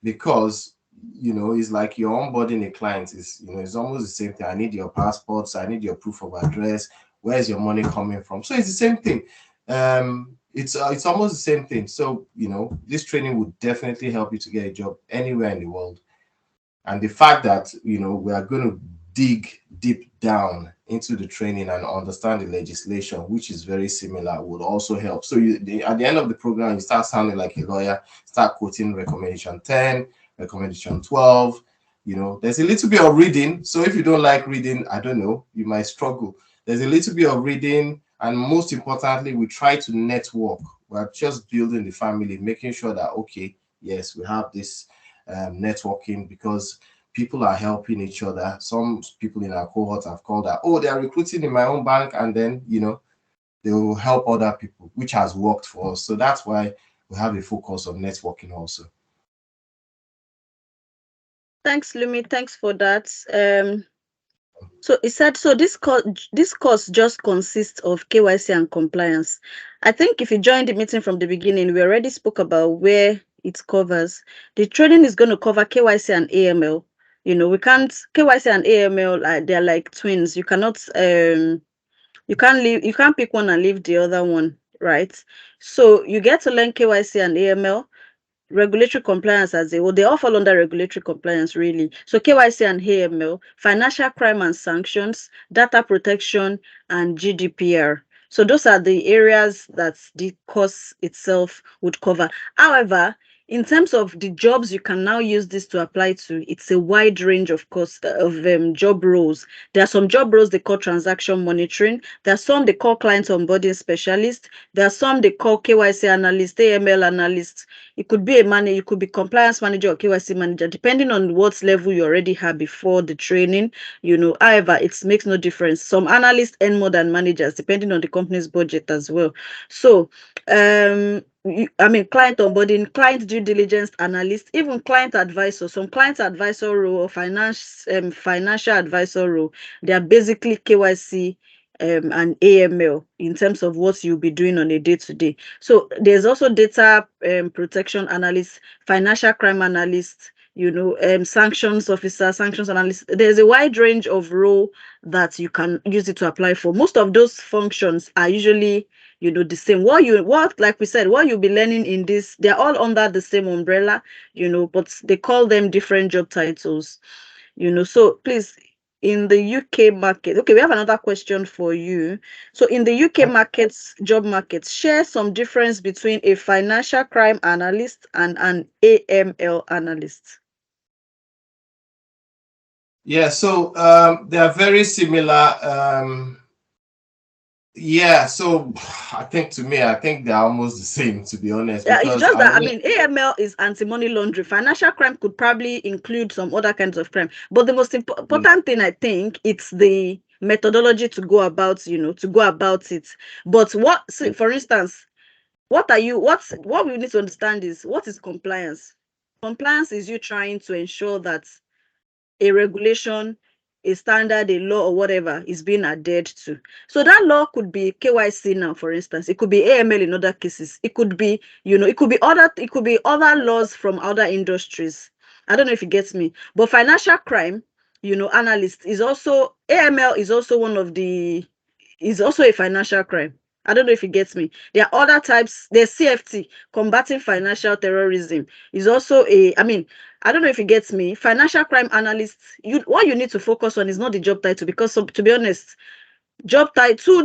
because it's like you're onboarding a client. It's almost the same thing. I need your passports, I need your proof of address, where's your money coming from? So it's the same thing. It's almost the same thing. So this training would definitely help you to get a job anywhere in the world. And the fact that we are going to dig deep down into the training and understand the legislation, which is very similar, would also help. So at the end of the program, you start sounding like a lawyer, start quoting recommendation 10, recommendation 12. There's a little bit of reading. So if you don't like reading, I don't know, you might struggle. There's a little bit of reading, and most importantly, we try to network. We're just building the family, making sure that, okay, yes, we have this networking, because people are helping each other. Some people in our cohort have called that, oh, they are recruiting in my own bank, and then they will help other people, which has worked for us. So that's why we have a focus on networking also. Thanks, Lumi. Thanks for that. So it said, so this course just consists of KYC and compliance. I think if you joined the meeting from the beginning, we already spoke about where it covers. The training is going to cover KYC and AML. KYC and AML, they're like twins. You can't pick one and leave the other one, right? So you get to learn KYC and AML. Regulatory compliance as a whole, they all fall under regulatory compliance, really. So KYC and AML, financial crime and sanctions, data protection, and GDPR. So those are the areas that the course itself would cover. However, in terms of the jobs you can now use this to apply to, it's a wide range of job roles. There are some job roles they call transaction monitoring. There are some they call client onboarding specialist. There are some they call KYC analyst, AML analyst. It could be a manager, you could be compliance manager or KYC manager, depending on what level you already have before the training. However, it makes no difference. Some analysts earn more than managers, depending on the company's budget as well. So, client onboarding, client due diligence analyst, even client advisor, some client advisor role or financial advisor role, they are basically KYC and AML in terms of what you'll be doing on a day-to-day. So there's also data protection analyst, financial crime analyst, sanctions officer, sanctions analyst. There's a wide range of role that you can use it to apply for. Most of those functions are usually the same. Like we said, what you'll be learning in this, they're all under the same umbrella, but they call them different job titles. So please, in the UK market, okay, we have another question for you. So in the UK markets, job markets, share some difference between a financial crime analyst and an AML analyst. Yeah, so they are very similar. Yeah, so I think they're almost the same, to be honest. Yeah, it's just that AML is anti-money laundering. Financial crime could probably include some other kinds of crime, but the most important thing, I think, it's the methodology to go about it. But for instance, what we need to understand is, what is compliance? Compliance is you trying to ensure that a regulation, a standard, a law, or whatever is being adhered to. So that law could be KYC now, for instance. It could be AML in other cases. It could be, it could be other laws from other industries. I don't know if it gets me. But financial crime, analyst is also AML is also is also a financial crime. I don't know if it gets me. There are other types. There's CFT, combating financial terrorism, is also I don't know if it gets me. Financial crime analyst, what you need to focus on is not the job title, because to be honest, job title,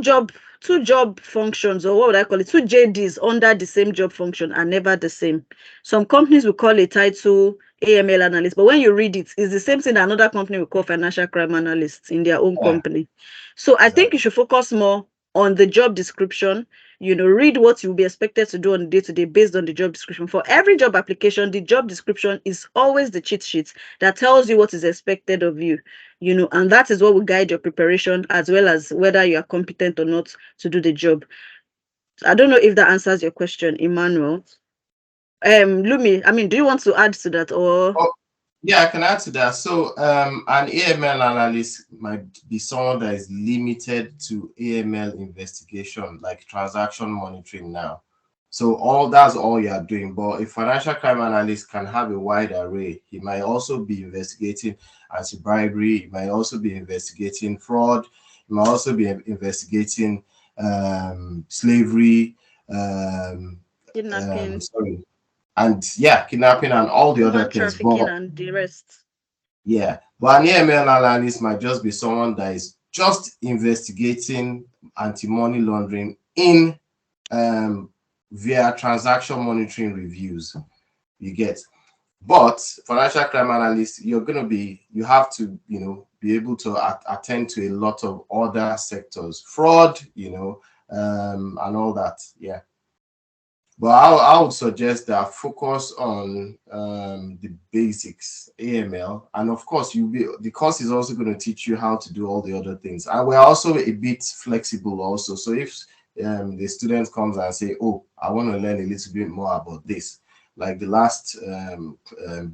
two job functions, or what would I call it, two JDs under the same job function are never the same. Some companies will call a title AML analyst, but when you read it, it's the same thing that another company will call financial crime analyst in their own company. So I think you should focus more on the job description. Read what you'll be expected to do on day-to-day based on the job description. For every job application, the job description is always the cheat sheet that tells you what is expected of you. And that is what will guide your preparation, as well as whether you are competent or not to do the job. I don't know if that answers your question, Emmanuel. Lumi, do you want to add to that, or? Oh, yeah, I can add to that. So, an AML analyst might be someone that is limited to AML investigation, like transaction monitoring now. So that's all you are doing. But a financial crime analyst can have a wide array. He might also be investigating anti-bribery. He might also be investigating fraud. He might also be investigating slavery. Kidnapping, Sorry, and yeah, kidnapping and all the other human things. trafficking, But and the rest. yeah, but an AML analyst might just be someone that is just investigating anti-money laundering in via transaction monitoring reviews. You get, but financial crime analyst, you have to, be able to attend to a lot of other sectors, fraud, and all that. Yeah. But I would suggest that focus on the basics, AML, and of course, the course is also going to teach you how to do all the other things. And we're also a bit flexible also. So if the student comes and say, "Oh, I want to learn a little bit more about this," like the last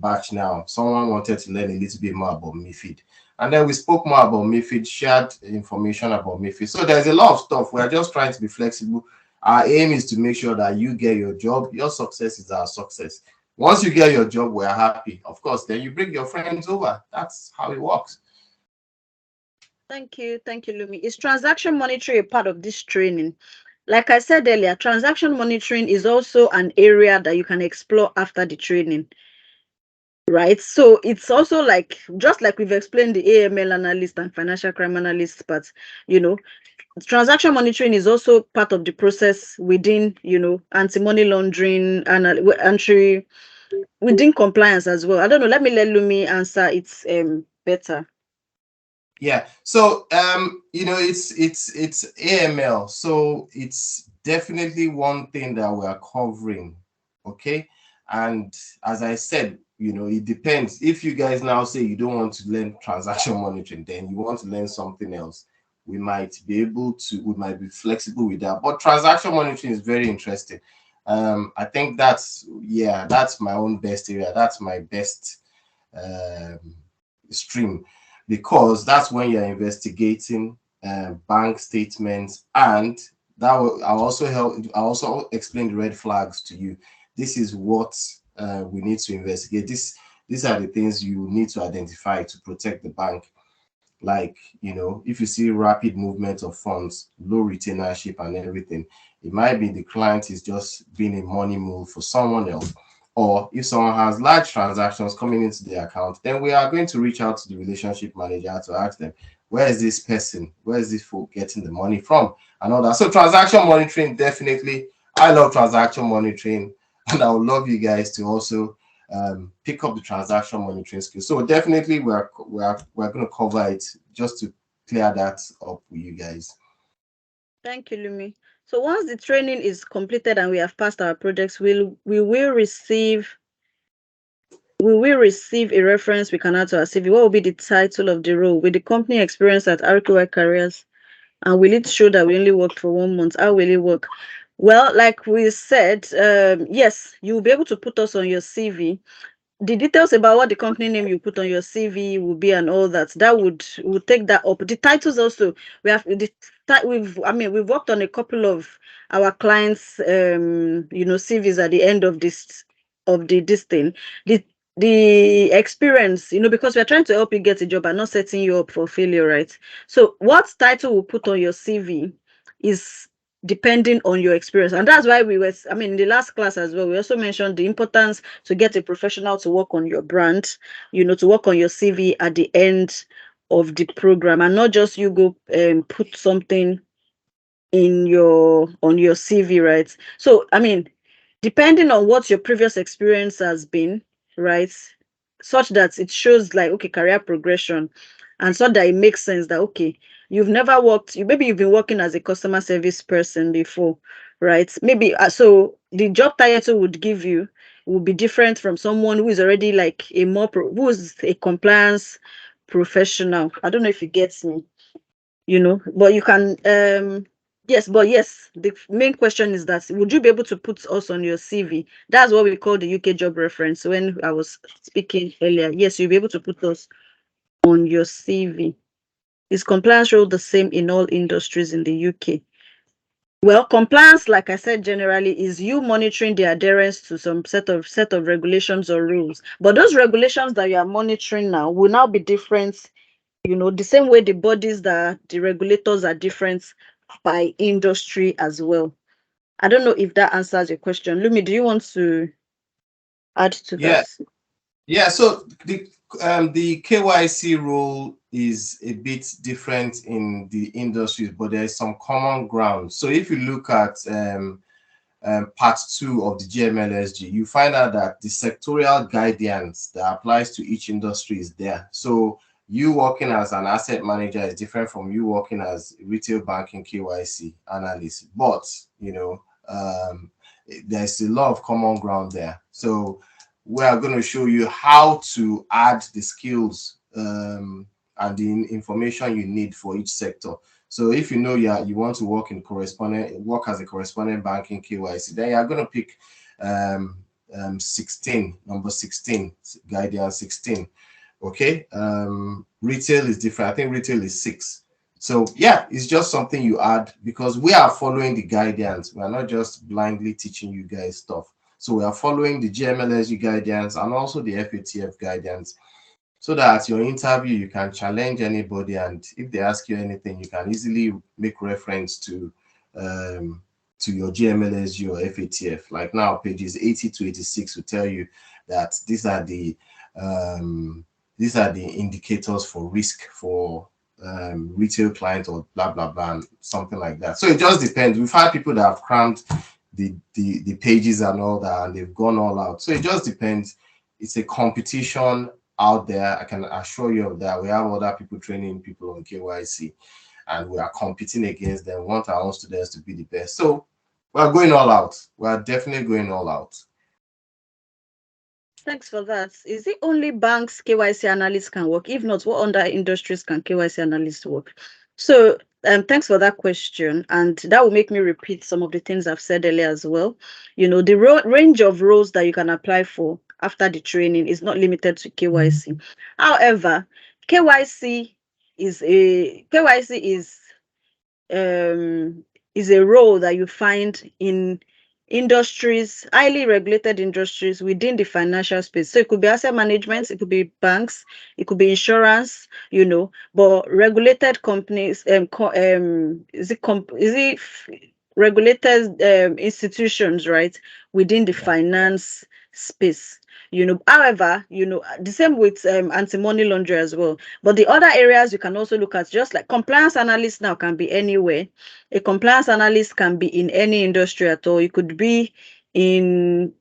batch now, someone wanted to learn a little bit more about MiFID. And then we spoke more about MiFID, shared information about MiFID. So there's a lot of stuff. We're just trying to be flexible. Our aim is to make sure that you get your job. Your success is our success. Once you get your job, we're happy. Of course, then you bring your friends over. That's how it works. Thank you, Lumi. Is transaction monitoring a part of this training? Like I said earlier, transaction monitoring is also an area that you can explore after the training, right? So it's also just like we've explained the AML analyst and financial crime analyst, but transaction monitoring is also part of the process within, anti-money laundering and within compliance as well. I don't know. Let me let Lumi answer it better. Yeah. So it's AML. So it's definitely one thing that we are covering. Okay. And as I said, it depends. If you guys now say you don't want to learn transaction monitoring, then you want to learn something else, we might be flexible with that. But transaction monitoring is very interesting. I think that's my own best area. That's my best stream, because that's when you're investigating bank statements, and I'll also explain the red flags to you. This is what we need to investigate. These are the things you need to identify to protect the bank. Like, if you see rapid movement of funds, low retainership and everything, it might be the client is just being a money mule for someone else. Or if someone has large transactions coming into the account, then we are going to reach out to the relationship manager to ask them, where is this folk getting the money from, and all that. So transaction monitoring, definitely, I love transaction monitoring, and I would love you guys to also pick up the transaction monitoring skills. So definitely we're going to cover it, just to clear that up with you guys. Thank you, Lumi. So once the training is completed and we have passed our projects, we will receive a reference we can add to our CV. What will be the title of the role? With the company experience at RQI Careers, and will it show that we only worked for 1 month? How will it work? Well, like we said, yes, you'll be able to put us on your CV. the details about what the company name you put on your CV will be and all that, that would take that up. The titles also, we've worked on a couple of our clients CVs at the end of this thing. The experience, because we're trying to help you get a job and not setting you up for failure, right? So what title we put on your CV is depending on your experience. And that's why in the last class as well, we also mentioned the importance to get a professional to work on your brand, to work on your CV at the end of the program, and not just you go put something on your CV, right? So, depending on what your previous experience has been, right, such that it shows like, okay, career progression, and so that it makes sense that, okay, maybe you've been working as a customer service person before, right? Maybe so the job title would be different from someone who is already like who's a compliance professional. I don't know if you get me, but you can yes, the main question is that would you be able to put us on your CV? That's what we call the UK job reference. When I was speaking earlier, yes, you'll be able to put us on your CV. Is compliance role the same in all industries in the UK? Well, compliance, like I said, generally is you monitoring the adherence to some set of regulations or rules. But those regulations that you are monitoring now will now be different, the same way the regulators are different by industry as well. I don't know if that answers your question. Lumi, do you want to add to that? Yeah, so the KYC role is a bit different in the industries, but there's some common ground. So if you look at part 2 of the GMLSG, you find out that the sectorial guidance that applies to each industry is there. So you working as an asset manager is different from you working as retail banking KYC analyst, but there's a lot of common ground there. So we are going to show you how to add the skills and the information you need for each sector. So if you know you want to work as a correspondent banking KYC, then you're going to pick number 16, guidance 16. Okay. Retail is different. I think retail is 6. So yeah, it's just something you add because we are following the guidance. We're not just blindly teaching you guys stuff. So we are following the GMLSG guidance and also the FATF guidance, so that at your interview you can challenge anybody, and if they ask you anything, you can easily make reference to your GMLSG or FATF. Like now, pages 80 to 86 will tell you that these are the indicators for risk for retail clients or blah blah blah, and something like that. So it just depends. We've had people that have crammed the pages and all that, and they've gone all out. So it just depends. It's a competition out there. I can assure you of that. We have other people training people on KYC, and we are competing against them. We want our own students to be the best. So we are going all out. We are definitely going all out. Thanks for that. Is it only banks KYC analysts can work? If not, what other industries can KYC analysts work? So thanks for that question. And that will make me repeat some of the things I've said earlier as well. The range of roles that you can apply for after the training is not limited to KYC. However, KYC is a role that you find in industries, highly regulated industries within the financial space. So it could be asset management, it could be banks, it could be insurance, but regulated companies, regulated institutions, right, within the finance space. However, the same with anti-money laundering as well. But the other areas you can also look at, just like compliance analyst now can be anywhere. A compliance analyst can be in any industry at all. It could be in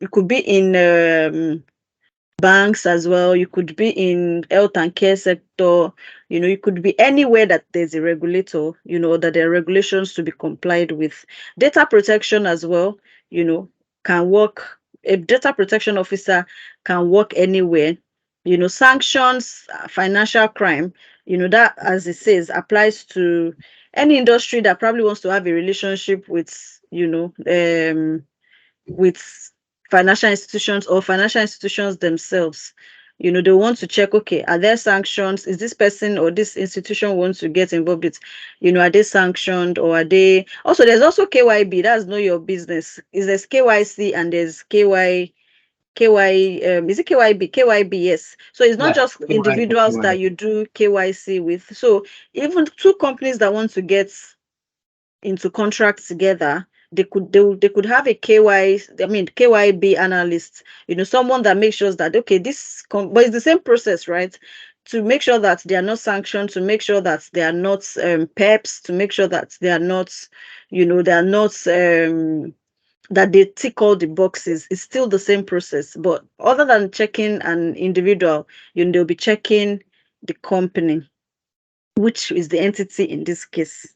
banks as well. You could be in health and care sector. You could be anywhere that there's a regulator, that there are regulations to be complied with. Data protection as well, can work. A data protection officer can work anywhere. Sanctions, financial crime, that, as it says, applies to any industry that probably wants to have a relationship with, with financial institutions or financial institutions themselves. They want to check, okay, are there sanctions? Is this person or this institution wants to get involved with, are they sanctioned, or are they also, there's also KYB, that's know your business. There's KYC and there's is it KYB? Yes. So it's not Yeah, just individuals that you do KYC with. So even two companies that want to get into contracts together, they could have a KYB analyst, someone that makes sure that, okay, but it's the same process, right? To make sure that they are not sanctioned, to make sure that they are not PEPs, to make sure that they are not, they are not that they tick all the boxes. It's still the same process, but other than checking an individual, they'll be checking the company, which is the entity in this case.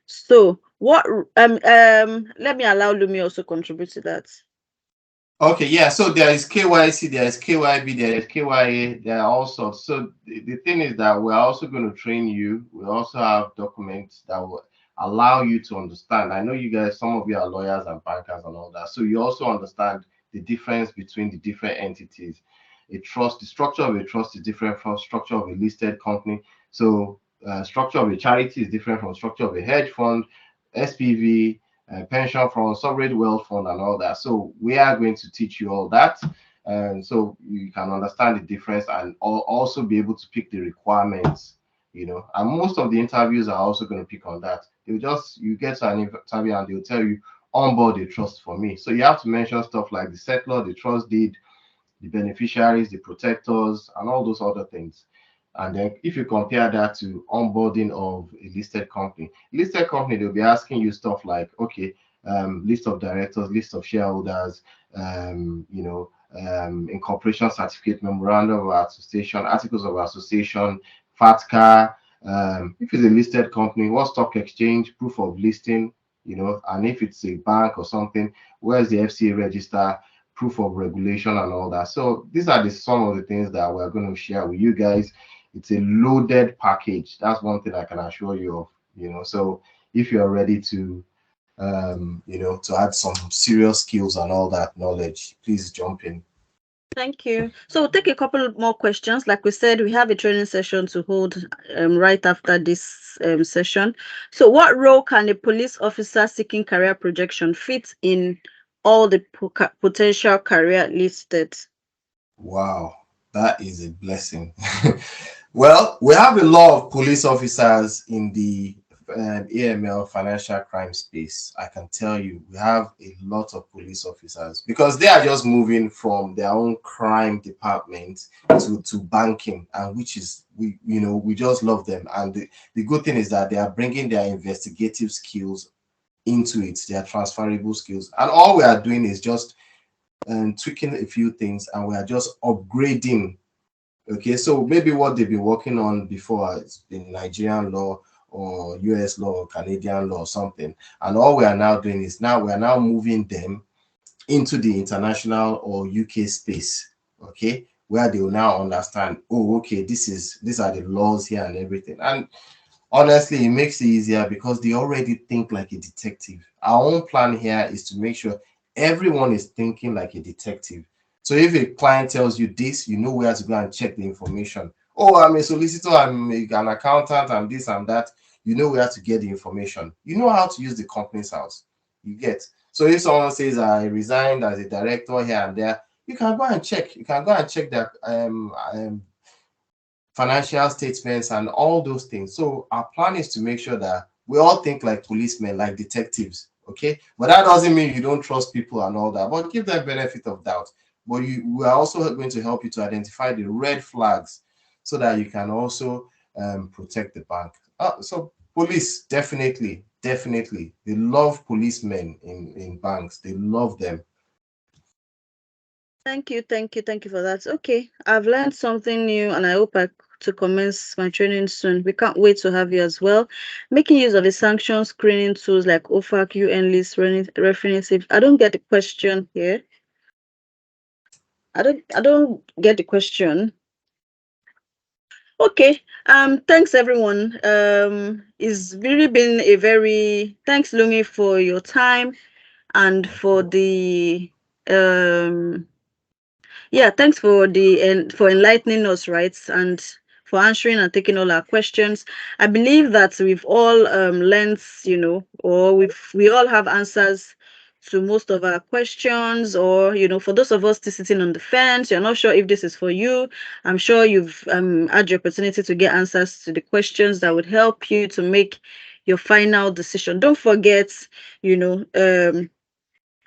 So what let me allow Lumi also contribute to that. Okay, yeah. So there is KYC, there is KYB, there is KYA, there are all sorts. So the thing is that we're also going to train you. We also have documents that will allow you to understand. I know you guys, some of you are lawyers and bankers and all that. So you also understand the difference between the different entities. The structure of a trust is different from structure of a listed company. So structure of a charity is different from structure of a hedge fund, SPV, pension fund, sovereign wealth fund, and all that. So we are going to teach you all that, and so you can understand the difference and also be able to pick the requirements. And most of the interviews are also going to pick on that. You get to an interview and they'll tell you onboard a trust for me. So you have to mention stuff like the settlor, the trust deed, the beneficiaries, the protectors, and all those other things. And then if you compare that to onboarding of a listed company, they'll be asking you stuff like, okay, list of directors, list of shareholders, incorporation certificate, memorandum of association, articles of association, FATCA. If it's a listed company, what stock exchange, proof of listing, and if it's a bank or something, where's the FCA register, proof of regulation, and all that. So these are some of the things that we're going to share with you guys. It's a loaded package. That's one thing I can assure you of. So if you're ready to to add some serious skills and all that knowledge, please jump in. Thank you. So we'll take a couple more questions. Like we said, we have a training session to hold right after this session. So what role can a police officer seeking career projection fit in all the potential career listed? Wow, that is a blessing. Well, we have a lot of police officers in the AML financial crime space. I can tell you, we have a lot of police officers because they are just moving from their own crime department to banking, and which is we just love them. And the good thing is that they are bringing their investigative skills into it, their transferable skills, and all we are doing is just tweaking a few things, and we are just upgrading. Okay, so maybe what they've been working on before has been Nigerian law or US law or Canadian law or something, and all we are now doing is we are now moving them into the international or UK space. Okay, where they will now understand, oh, okay, these are the laws here and everything. And honestly, it makes it easier because they already think like a detective. Our own plan here is to make sure everyone is thinking like a detective. So if a client tells you this, you know where to go and check the information. Oh, I'm a solicitor, I'm an accountant, I'm this and that. You know where to get the information. You know how to use the company's house. You get. So if someone says I resigned as a director here and there, you can go and check. You can go and check their financial statements and all those things. So our plan is to make sure that we all think like policemen, like detectives. Okay, but that doesn't mean you don't trust people and all that, but give them benefit of doubt. But we are also going to help you to identify the red flags so that you can also protect the bank. So police, definitely they love policemen in banks. They love them. Thank you for that. Okay, I've learned something new, and I hope to commence my training soon. We can't wait to have you as well. Making use of the sanction screening tools like OFAC, UN list, Refinitiv. I don't get the question here. I don't get the question. Okay. Thanks everyone. It's really been thanks Lumi for your time and for the Yeah, thanks for for enlightening us, right? And for answering and taking all our questions. I believe that we've all learned, or we all have answers to most of our questions, or for those of us still sitting on the fence, you're not sure if this is for you. I'm sure you've had your opportunity to get answers to the questions that would help you to make your final decision. You know, um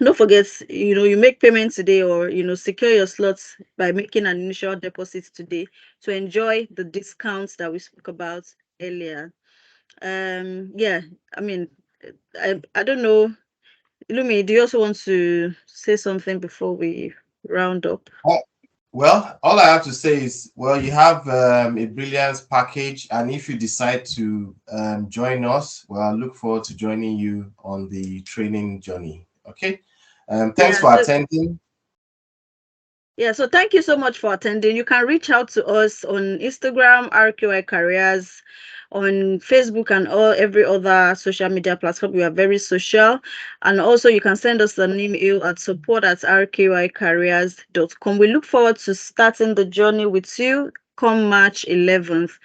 don't forget, you make payments today, or secure your slots by making an initial deposit today to enjoy the discounts that we spoke about earlier. Yeah, I mean, I don't know. Lumi, do you also want to say something before we round up? Oh, well, all I have to say is, well, you have a brilliant package, and if you decide to join us, well, I look forward to joining you on the training journey. Okay. Thanks Yeah, for so attending. Yeah, so thank you so much for attending. You can reach out to us on Instagram, RQI Careers, on Facebook, and every other social media platform. We are very social. And also, you can send us an email at support@rqicareers.com. We look forward to starting the journey with you come March 11th.